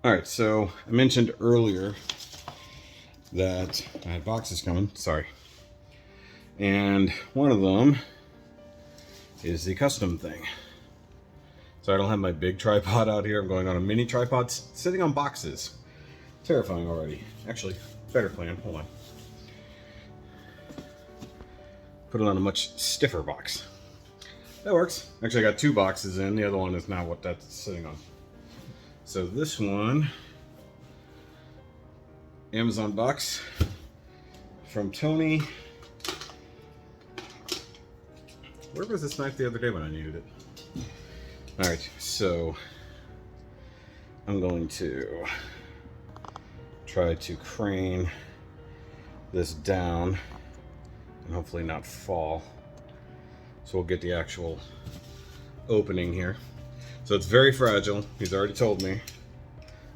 Alright, so I mentioned earlier that I had boxes coming. Sorry. And one of them is the custom thing. So I don't have my big tripod out here. I'm going on a mini tripod sitting on boxes. Terrifying already. Actually, better plan. Hold on. Put it on a much stiffer box. That works. Actually, I got 2 boxes in. The other one is not what that's sitting on. So this one, Amazon box from Tony. Where was this knife the other day when I needed it? Alright, so I'm going to try to crane this down and hopefully not fall. So we'll get the actual opening here. So it's very fragile. He's already told me.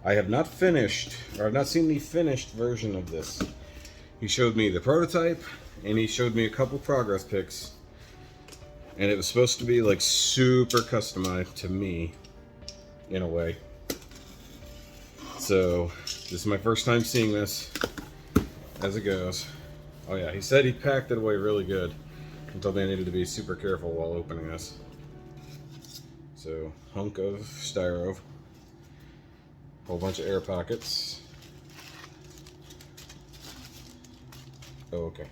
I have not finished, or I've not seen the finished version of this. He showed me the prototype, and he showed me a couple progress pics. And it was supposed to be like super customized to me, in a way. So this is my first time seeing this as it goes. Oh yeah, he said he packed it away really good. And told me I needed to be super careful while opening this. So, hunk of styro, whole bunch of air pockets. Oh, okay.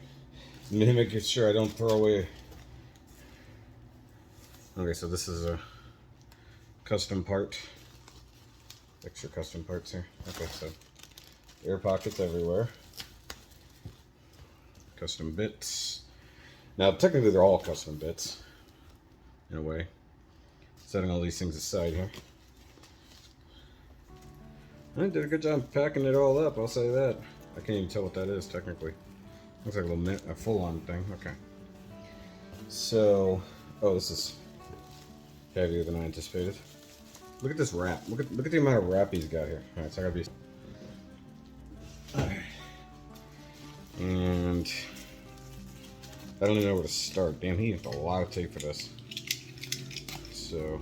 Making sure I don't throw away. Okay, so this is a custom part. Extra custom parts here. Okay, so air pockets everywhere. Custom bits. Now, technically, they're all custom bits, in a way. Setting all these things aside here. I did a good job packing it all up, I'll say that. I can't even tell what that is, technically. Looks like a full-on thing. Okay. So, oh, this is heavier than I anticipated. Look at this wrap. Look at the amount of wrap he's got here. Alright, so I gotta be... Alright. And... I don't even know where to start. Damn, he used a lot of tape for this. So...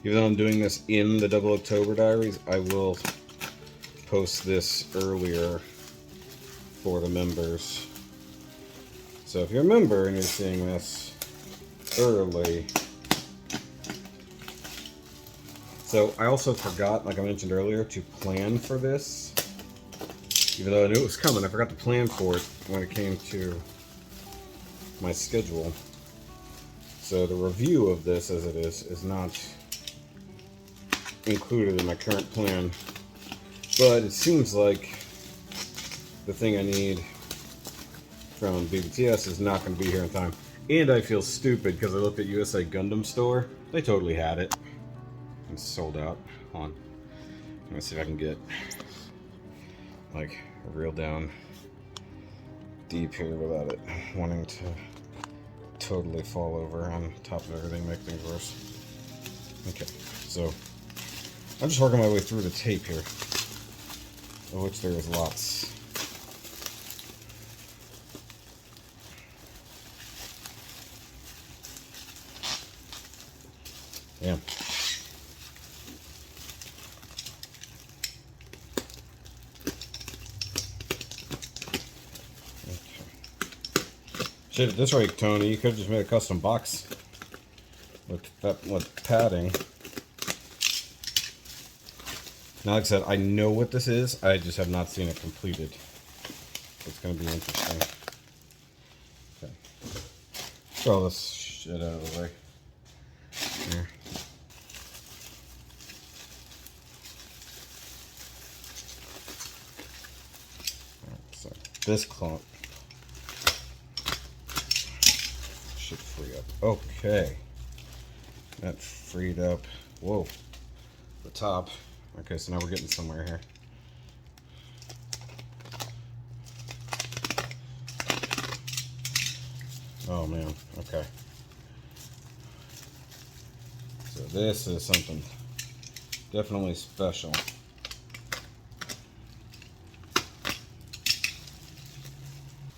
Even though I'm doing this in the 00CTOBER Diaries, I will post this earlier for the members. So if you're a member and you're seeing this early... So I also forgot, like I mentioned earlier, to plan for this. Even though I knew it was coming, I forgot to plan for it when it came to my schedule. So the review of this as it is not included in my current plan. But it seems like the thing I need from BBTS is not going to be here in time. And I feel stupid because I looked at USA Gundam Store. They totally had it. It's sold out. Hold on. Let me see if I can get like real down deep here without it wanting to totally fall over on top of everything, make things worse. Okay, so I'm just working my way through the tape here, of which there is lots. Yeah. Shit, at this rate, Tony, you could have just made a custom box with padding. Now, like I said, I know what this is. I just have not seen it completed. It's going to be interesting. Okay. Throw all this shit out of the way. Here. Alright, so this clone should free up. Okay. That freed up. Whoa. The top. Okay, so now we're getting somewhere here. Oh man, okay. So this is something definitely special.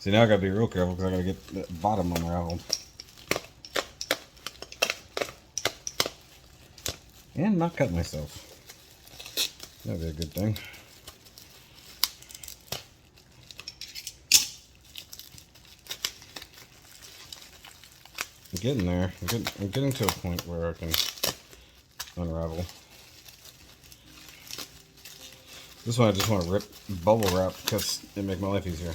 See, now I gotta be real careful because I gotta get the bottom unraveled. And not cut myself. That'd be a good thing. I'm getting there. I'm getting to a point where I can unravel. This one I just want to rip bubble wrap because it'd make my life easier.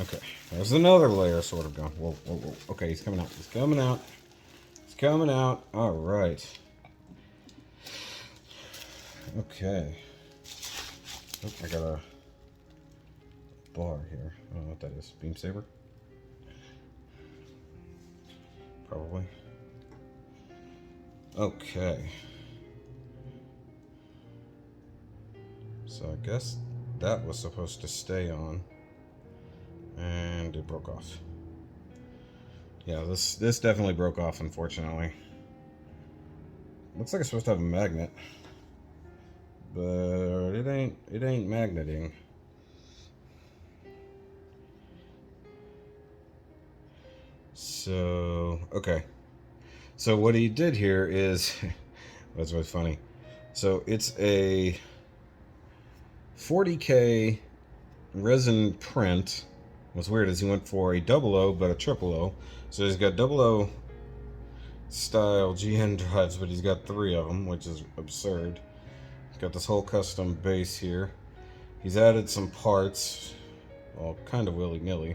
Okay, there's another layer sort of gone. Whoa, whoa, whoa. Okay, he's coming out. He's coming out. He's coming out. All right. Okay. Oh, I got a bar here. I don't know what that is. Beam saber? Probably. Okay. So I guess that was supposed to stay on. And it broke off. Yeah, this definitely broke off, unfortunately. Looks like it's supposed to have a magnet. But it ain't magneting. So, okay. So what he did here is, that's what's funny. So it's a 40K resin print. What's weird is he went for a 00 but a 000. So he's got 00 style GN drives, but he's got 3 of them, which is absurd. He's got this whole custom base here. He's added some parts, well, kind of willy-nilly,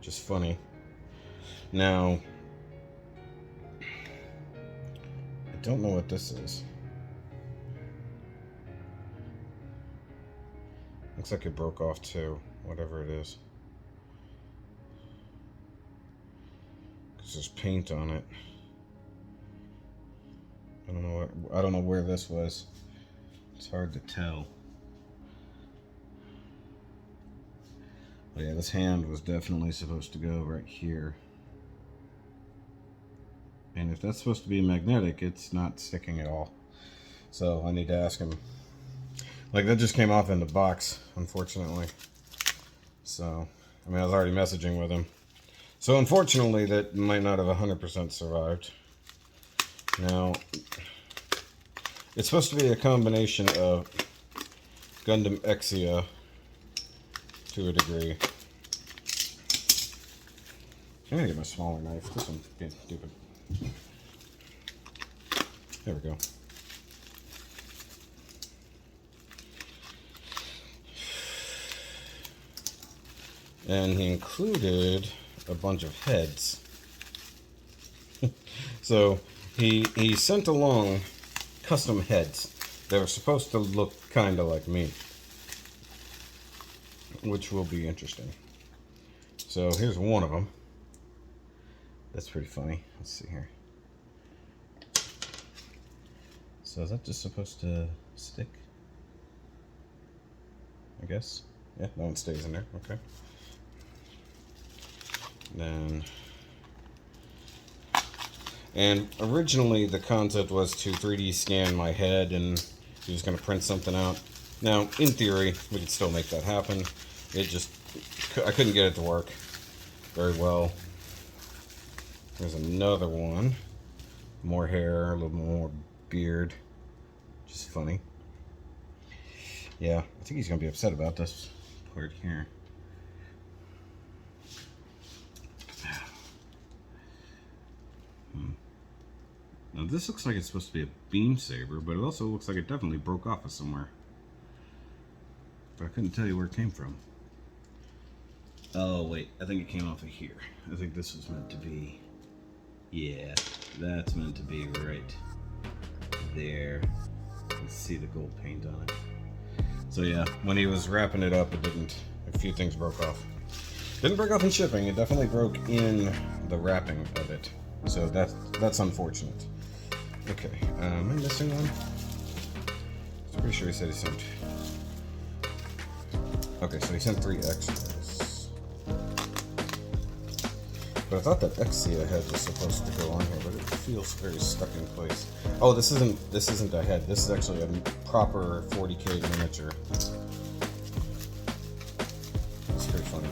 just funny. Now, I don't know what this is. Looks like it broke off too, whatever it is. Because there's paint on it. I don't know where this was. It's hard to tell. But yeah, this hand was definitely supposed to go right here. And if that's supposed to be magnetic, it's not sticking at all. So I need to ask him. Like, that just came off in the box, unfortunately. So, I mean, I was already messaging with him. So unfortunately, that might not have 100% survived. Now, it's supposed to be a combination of Gundam Exia to a degree. I'm gonna get my smaller knife. This one's being stupid. There we go. And he included a bunch of heads. So he sent along custom heads that were supposed to look kind of like me, which will be interesting. So here's one of them. That's pretty funny. Let's see here. So is that just supposed to stick? I guess. Yeah, that one stays in there. Okay. Then, and originally the concept was to 3D scan my head and he was going to print something out. Now, in theory, we could still make that happen. It just, I couldn't get it to work very well. There's another one. More hair, a little more beard. Just funny. Yeah, I think he's going to be upset about this part here. Now this looks like it's supposed to be a beam saber, but it also looks like it definitely broke off of somewhere. But I couldn't tell you where it came from. Oh wait, I think it came off of here. I think this was meant to be... Yeah, that's meant to be right there. Let's see the gold paint on it. So yeah, when he was wrapping it up, it didn't... A few things broke off. Didn't break off in shipping, it definitely broke in the wrapping of it. So that's unfortunate. Okay, am I missing one? I'm pretty sure he said he sent... Okay, so he sent 3 extras. But I thought that Exia head was supposed to go on here, but it feels very stuck in place. Oh, this isn't a head. This is actually a proper 40K miniature. It's pretty funny.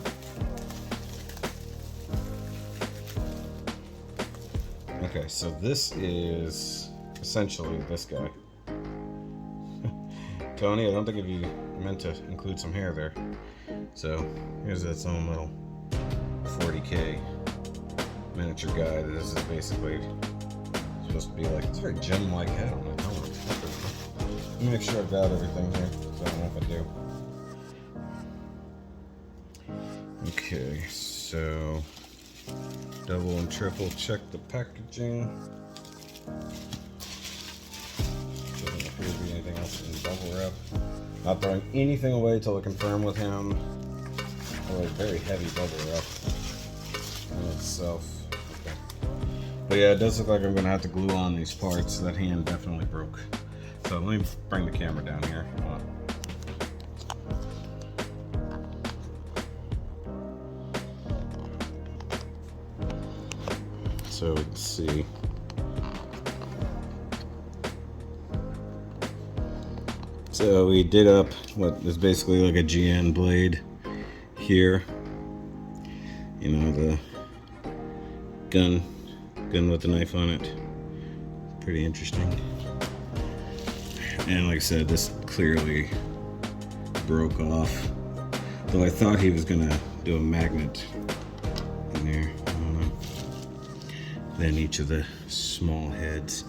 Okay, so this is essentially this guy. Tony, I don't think if you meant to include some hair there. So here's its own little 40K miniature guy. This is basically supposed to be like, it's a very gem-like head on it. Let me make sure I've got everything here, so I don't know if I do. Okay, so double and triple check the packaging. Doesn't appear to be anything else in the bubble wrap. Not throwing anything away till I confirm with him. Oh, a very heavy bubble wrap in itself. Okay. But yeah, it does look like I'm gonna have to glue on these parts. That hand definitely broke. So let me bring the camera down here. So let's see. So we did up what is basically like a GN blade here. You know, the gun with the knife on it. Pretty interesting. And like I said, this clearly broke off. Though I thought he was gonna do a magnet in there. I don't know. Then each of the small heads.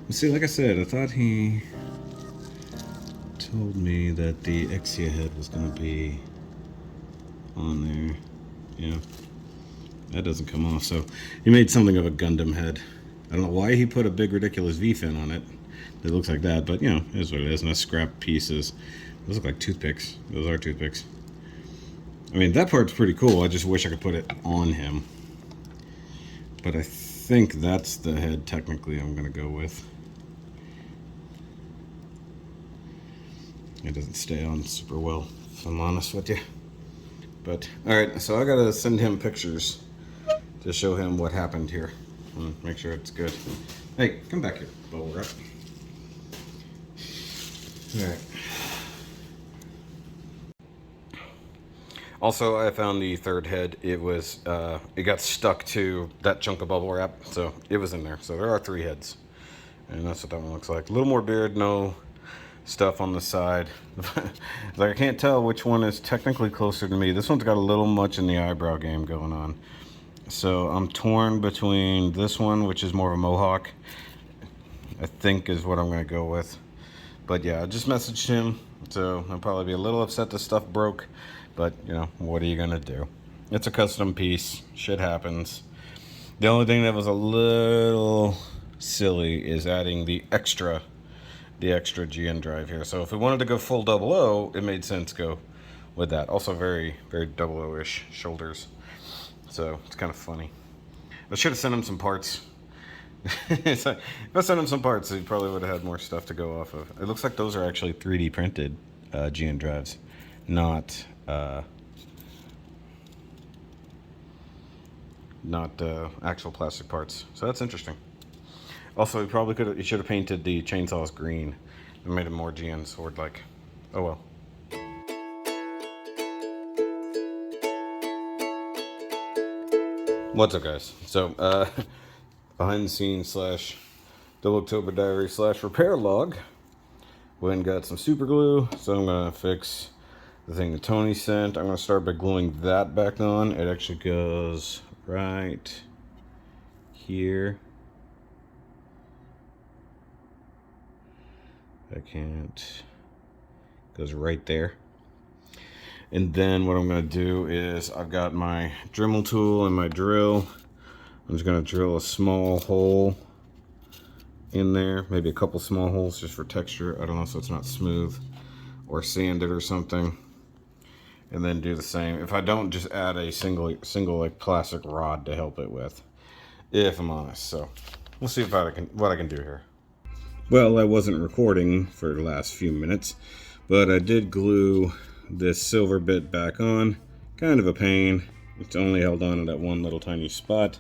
But see, like I said, I thought he told me that the Exia head was gonna be on there. Yeah. That doesn't come off. So he made something of a Gundam head. I don't know why he put a big ridiculous V-fin on it. It looks like that, but you know, it is what it is. And the scrap pieces. Those look like toothpicks. Those are toothpicks. I mean, that part's pretty cool. I just wish I could put it on him. But I think that's the head technically I'm gonna go with. It doesn't stay on super well, if I'm honest with you. But alright, so I gotta send him pictures to show him what happened here and make sure it's good. Hey, come back here, bubble wrap. Alright. Also, I found the third head. It was, it got stuck to that chunk of bubble wrap, so it was in there. So there are 3 heads, and that's what that one looks like. A little more beard, no stuff on the side. Like I can't tell which one is technically closer to me. This one's got a little much in the eyebrow game going on. So I'm torn between this one, which is more of a mohawk, I think is what I'm gonna go with. But yeah, I just messaged him, so I'll probably be a little upset the stuff broke, but you know, what are you gonna do? It's a custom piece, shit happens. The only thing that was a little silly is adding the extra GN drive here. So if we wanted to go full 00, it made sense to go with that. Also very, very 00-ish shoulders. So it's kind of funny. I should have sent him some parts. If I sent him some parts, he probably would have had more stuff to go off of. It looks like those are actually 3D printed GN drives, not actual plastic parts. So that's interesting. Also, he should have painted the chainsaws green and made it more GN sword-like. Oh well. What's up, guys? So, behind the scenes / 00CTOBER Diaries / repair log. Went and got some super glue, so I'm gonna fix the thing that Tony sent. I'm gonna start by gluing that back on. It actually goes right here. I can't. Goes right there. And then what I'm going to do is I've got my Dremel tool and my drill. I'm just going to drill a small hole in there, maybe a couple small holes just for texture. I don't know, so it's not smooth, or sand it or something. And then do the same. If I don't, just add a single like plastic rod to help it with, if I'm honest. So we'll see what I can do here. Well, I wasn't recording for the last few minutes, but I did glue this silver bit back on. Kind of a pain. It's only held on to that one little tiny spot.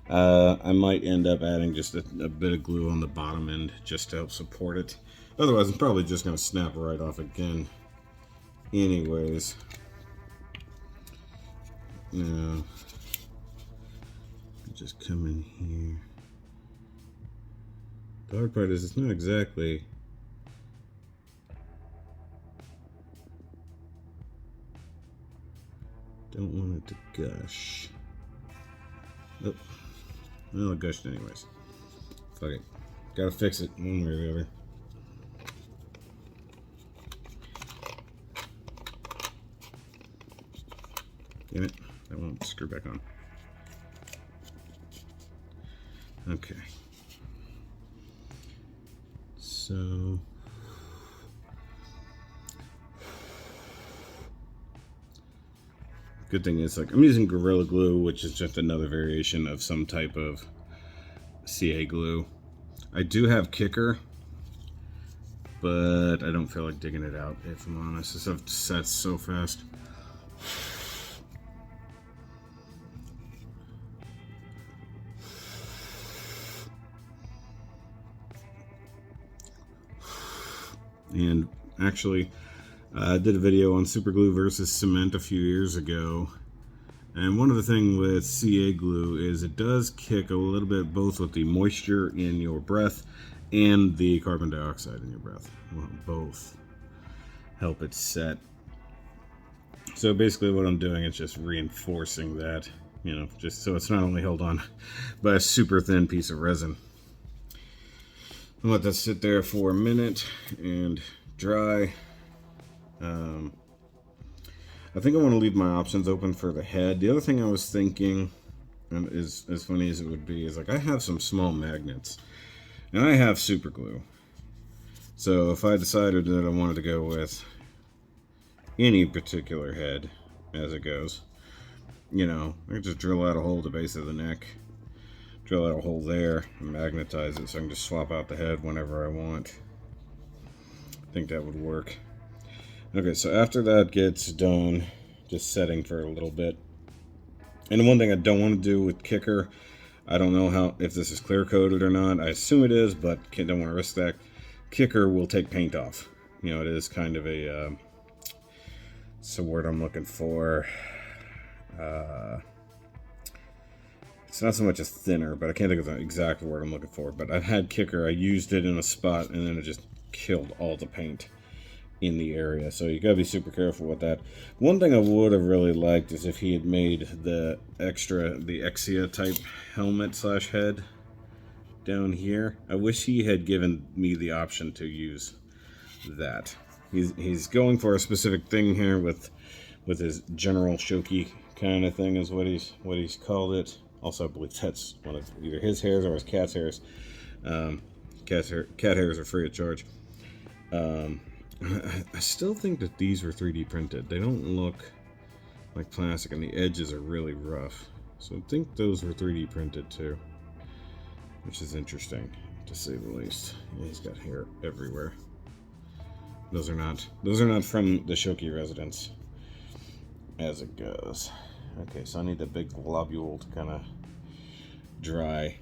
I might end up adding just a bit of glue on the bottom end just to help support it. Otherwise, I'm probably just going to snap right off again anyways. Now, just come in here. The hard part is it's not exactly... Don't want it to gush. Oh, well, it gushed anyways. Fuck it. Gotta fix it one way or the other. Damn it. That won't screw back on. Okay. So... Good thing is, like, I'm using Gorilla Glue, which is just another variation of some type of CA glue. I do have Kicker, but I don't feel like digging it out, if I'm honest. This stuff sets so fast. And actually, I did a video on super glue versus cement a few years ago. And one of the things with CA glue is it does kick a little bit both with the moisture in your breath and the carbon dioxide in your breath. Well, both help it set. So basically what I'm doing is just reinforcing that, you know, just so it's not only held on by a super thin piece of resin. I'll let that sit there for a minute and dry. I think I want to leave my options open for the head. The other thing I was thinking, and is as funny as it would be, is like I have some small magnets, and I have super glue. So if I decided that I wanted to go with any particular head as it goes, you know, I could just drill out a hole at the base of the neck, drill out a hole there, and magnetize it so I can just swap out the head whenever I want. I think that would work. Okay, so after that gets done, just setting for a little bit. And the one thing I don't want to do with Kicker, I don't know if this is clear coated or not. I assume it is, but don't want to risk that. Kicker will take paint off. You know, it is kind of a, it's the word I'm looking for. It's not so much as thinner, but I can't think of the exact word I'm looking for. But I've had Kicker, I used it in a spot, and then it just killed all the paint in the area, so you gotta be super careful with that. One thing I would have really liked is if he had made the Exia type helmet slash head down here. I wish he had given me the option to use that. He's going for a specific thing here with his general shoki kind of thing is what he's called it. Also, I believe that's one of either his hairs or his cat's hairs. Cat hairs are free of charge. I still think that these were 3D printed. They don't look like plastic, and the edges are really rough. So I think those were 3D printed too, which is interesting to say the least. Yeah, he's got hair everywhere. Those are not from the Shoki residence as it goes. Okay, so I need the big globule to kind of dry.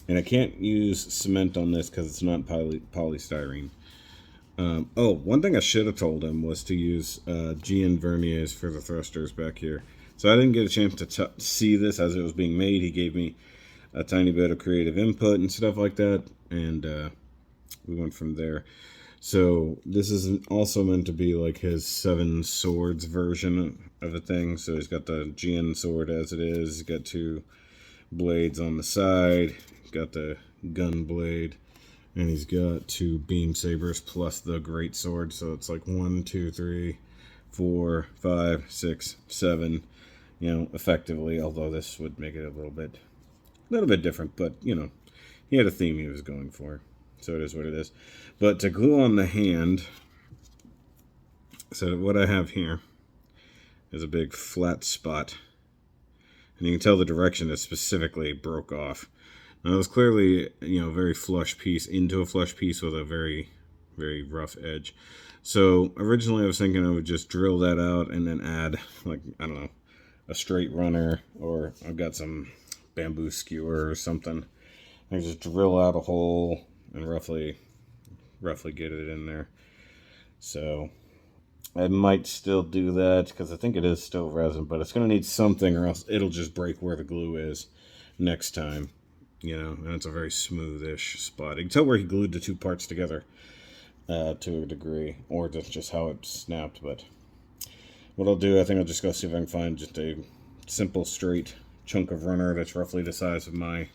And I can't use cement on this because it's not polystyrene. Oh, one thing I should have told him was to use GN verniers for the thrusters back here. So I didn't get a chance to see this as it was being made. He gave me a tiny bit of creative input and stuff like that, and we went from there. So this is also meant to be like his 7 swords version of a thing. So he's got the GN sword as it is. He's got 2 blades on the side. Got the gun blade, and he's got 2 beam sabers plus the great sword, so it's like 1, 2, 3, 4, 5, 6, 7, you know, effectively, although this would make it a little bit different, but you know, he had a theme he was going for, so it is what it is. But to glue on the hand, so what I have here is a big flat spot, and you can tell the direction it specifically broke off. Now, it was clearly, you know, a very flush piece into a flush piece with a very, very rough edge. So originally I was thinking I would just drill that out and then add, like, I don't know, a straight runner, or I've got some bamboo skewer or something. I just drill out a hole and roughly get it in there. So I might still do that because I think it is still resin, but it's going to need something or else it'll just break where the glue is next time. You know, and it's a very smoothish spot. You can tell where he glued the two parts together to a degree, or that's just how it snapped. But what I'll do, I think I'll just go see if I can find just a simple straight chunk of runner that's roughly the size of my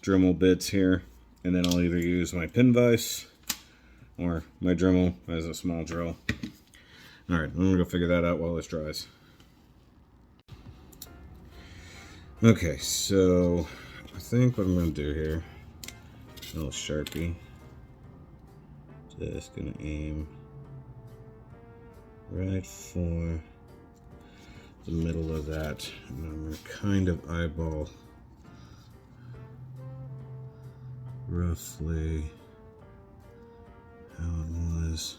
Dremel bits here, and then I'll either use my pin vise or my Dremel as a small drill. Alright, I'm gonna go figure that out while this dries. Okay, so I think what I'm gonna do here, a little Sharpie, just gonna aim right for the middle of that, and I'm gonna kind of eyeball roughly how it was.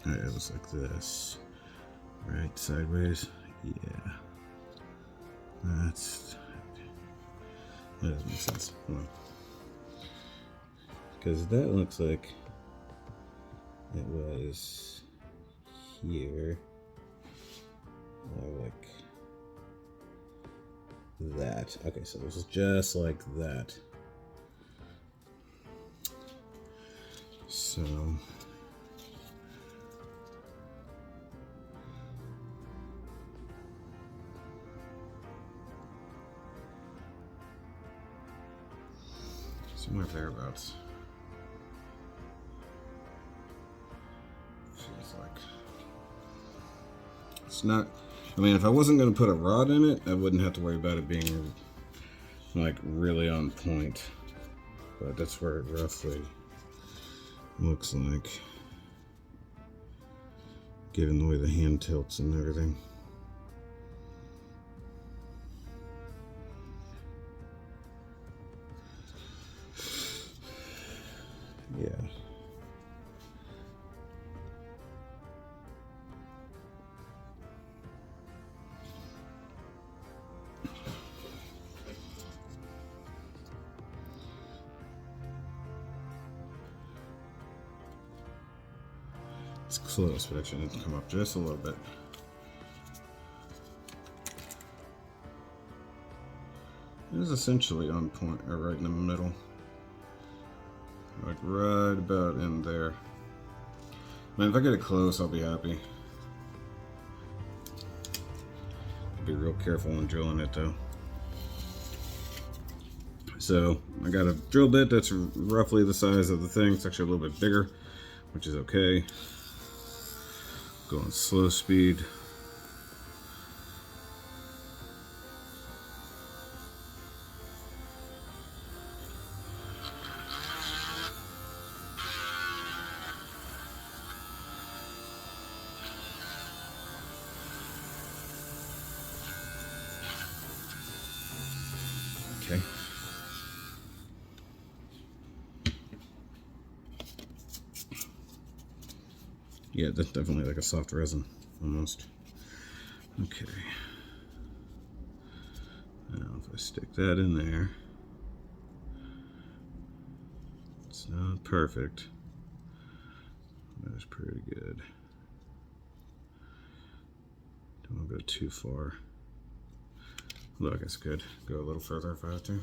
Alright, it was like this. Right, sideways. Yeah. That doesn't make sense. Because that looks like it was here. Or like that. Okay, so it was just like that. So somewhere thereabouts. Feels like it's not. I mean, if I wasn't going to put a rod in it, I wouldn't have to worry about it being like really on point. But that's where it roughly looks like, given the way the hand tilts and everything. Yeah. It's close, but actually need to come up just a little bit. It is essentially on point, or right in the middle. Like right about in there. Man, if I get it close, I'll be happy. Be real careful when drilling it though. So I got a drill bit that's roughly the size of the thing. It's actually a little bit bigger, which is okay. Going slow speed. Okay. Yeah, that's definitely like a soft resin, almost. Okay. Now if I stick that in there, it's not perfect. That is pretty good. Don't want to go too far. Although I guess I could go a little further if I have to.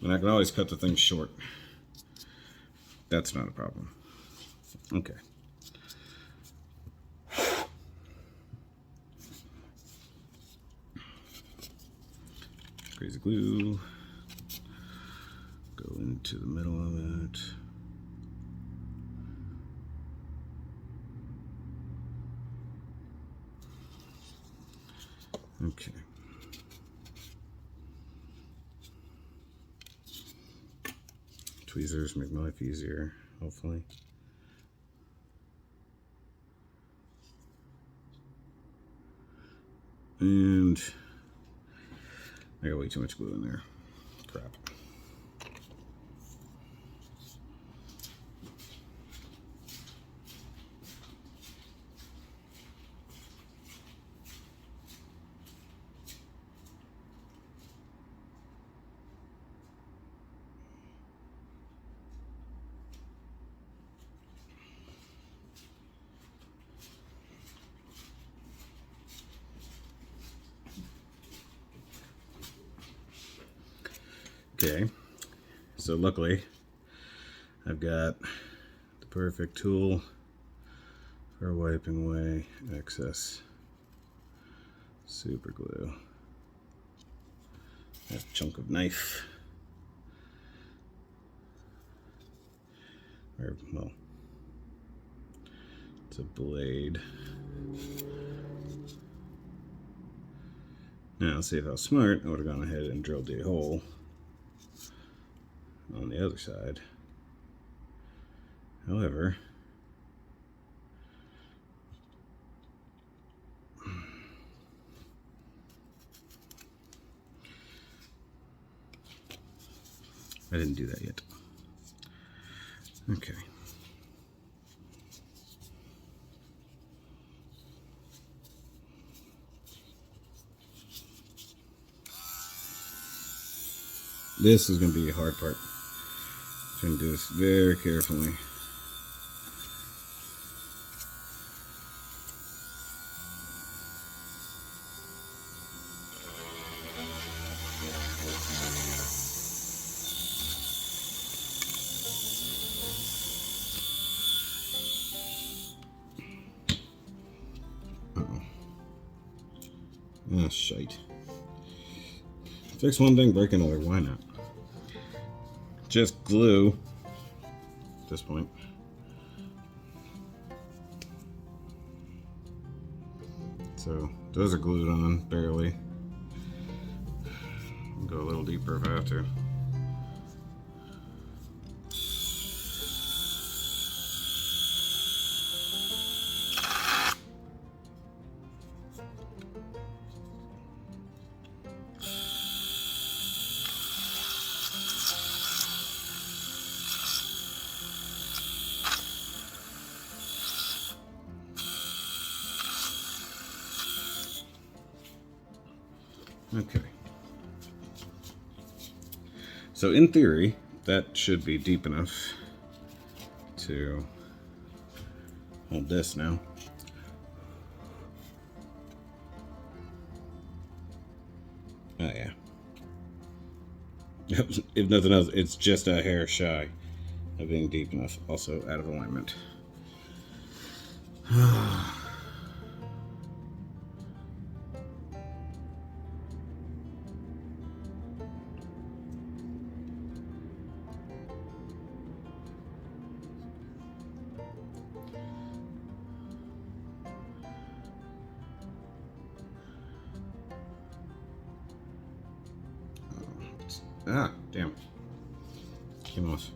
And I can always cut the thing short. That's not a problem. Okay. Crazy glue. Go into the middle of it. Okay. Tweezers make my life easier, hopefully. And I got way too much glue in there. Crap. Okay, so luckily I've got the perfect tool for wiping away excess super glue. That chunk of knife, or well, it's a blade. Now, see how smart, I would have gone ahead and drilled a hole on the other side. However, I didn't do that yet. Okay. This is going to be a hard part. I'm going to do this very carefully. Uh-oh. Ah, shite. Fix one thing, break another. Why not? Just glue at this point. So those are glued on barely. I'll go a little deeper if I have to. Okay. So in theory, that should be deep enough to hold this now. Oh yeah. If nothing else, it's just a hair shy of being deep enough. Also out of alignment. Ah, damn. Came off.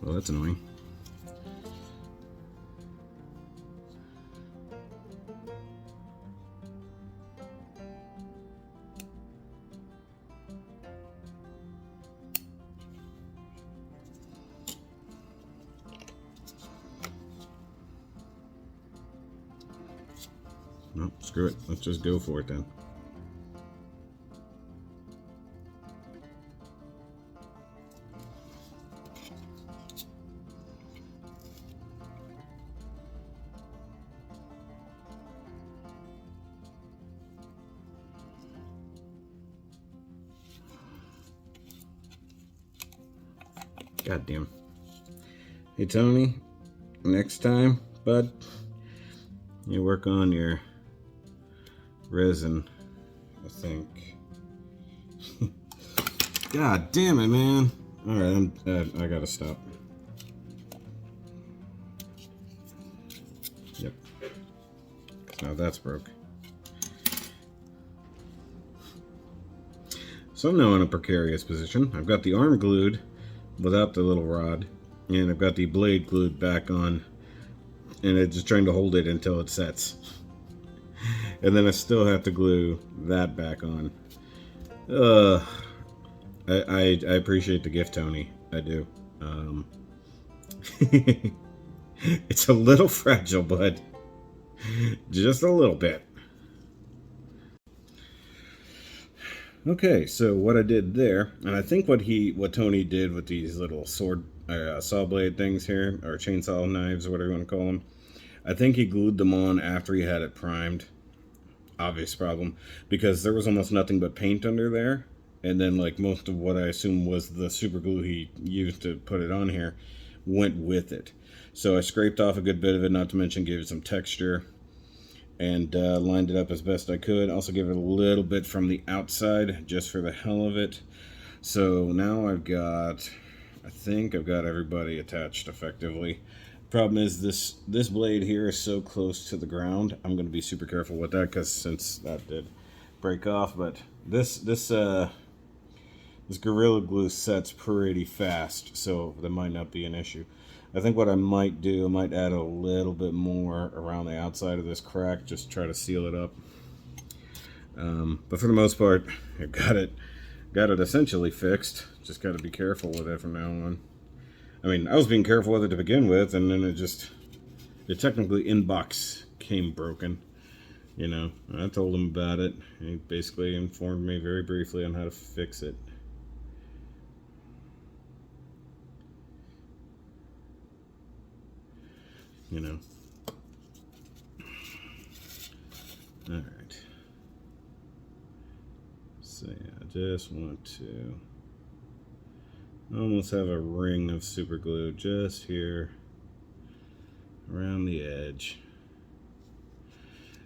Well, that's annoying. No, screw it. Let's just go for it then. God damn. Hey Tony, next time, bud, you work on your resin, I think. God damn it, man. Alright, I gotta stop. Yep. Now that's broke. So I'm now in a precarious position. I've got the arm glued without the little rod, and I've got the blade glued back on, and it's just trying to hold it until it sets. And then I still have to glue that back on. I appreciate the gift, Tony. I do. It's a little fragile, bud. Just a little bit. Okay, so what I did there, and I think what Tony did with these little saw blade things here, or chainsaw knives, or whatever you want to call them, I think he glued them on after he had it primed. Obvious problem, because there was almost nothing but paint under there, and then like most of what I assume was the super glue he used to put it on here went with it. So I scraped off a good bit of it, not to mention gave it some texture, and lined it up as best I could. Also gave it a little bit from the outside just for the hell of it. So now I think I've got everybody attached effectively. Problem is this blade here is so close to the ground. I'm going to be super careful with that, because since that did break off, but this Gorilla Glue sets pretty fast, so that might not be an issue. I think what I might do, I might add a little bit more around the outside of this crack, just try to seal it up. But for the most part, I got it essentially fixed. Just got to be careful with it from now on. I mean, I was being careful with it to begin with, and then it technically inbox came broken. You know, I told him about it. He basically informed me very briefly on how to fix it. You know. Alright. So yeah, I just want to almost have a ring of super glue just here around the edge.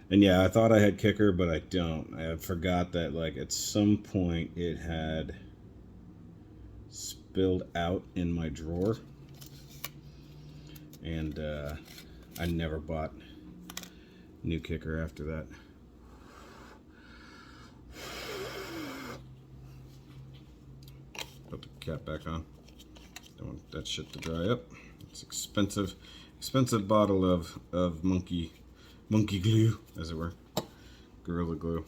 And yeah, I thought I had kicker, but I don't. I forgot that like at some point it had spilled out in my drawer, and I never bought new kicker after that. Put the cap back on. Don't want that shit to dry up. It's expensive bottle of monkey glue, as it were, Gorilla Glue.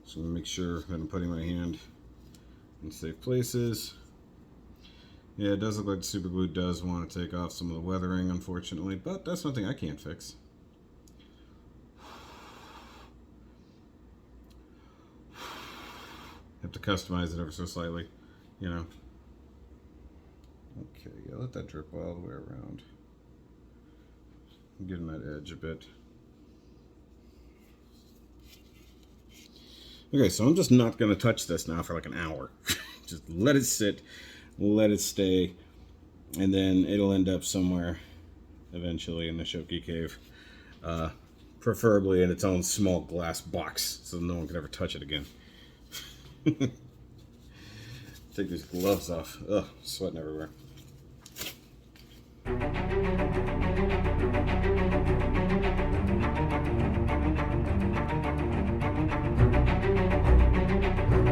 So make sure that I'm putting my hand in safe places. Yeah, it does look like the super glue does want to take off some of the weathering, unfortunately, but that's something I can't fix. Have to customize it ever so slightly, you know. Okay, yeah, let that drip all the way around. I'm getting that edge a bit. Okay, so I'm just not going to touch this now for like an hour. Just let it sit, let it stay, and then it'll end up somewhere eventually in the Shoki cave. Preferably in its own small glass box, so no one can ever touch it again. Take these gloves off. Ugh, sweating everywhere.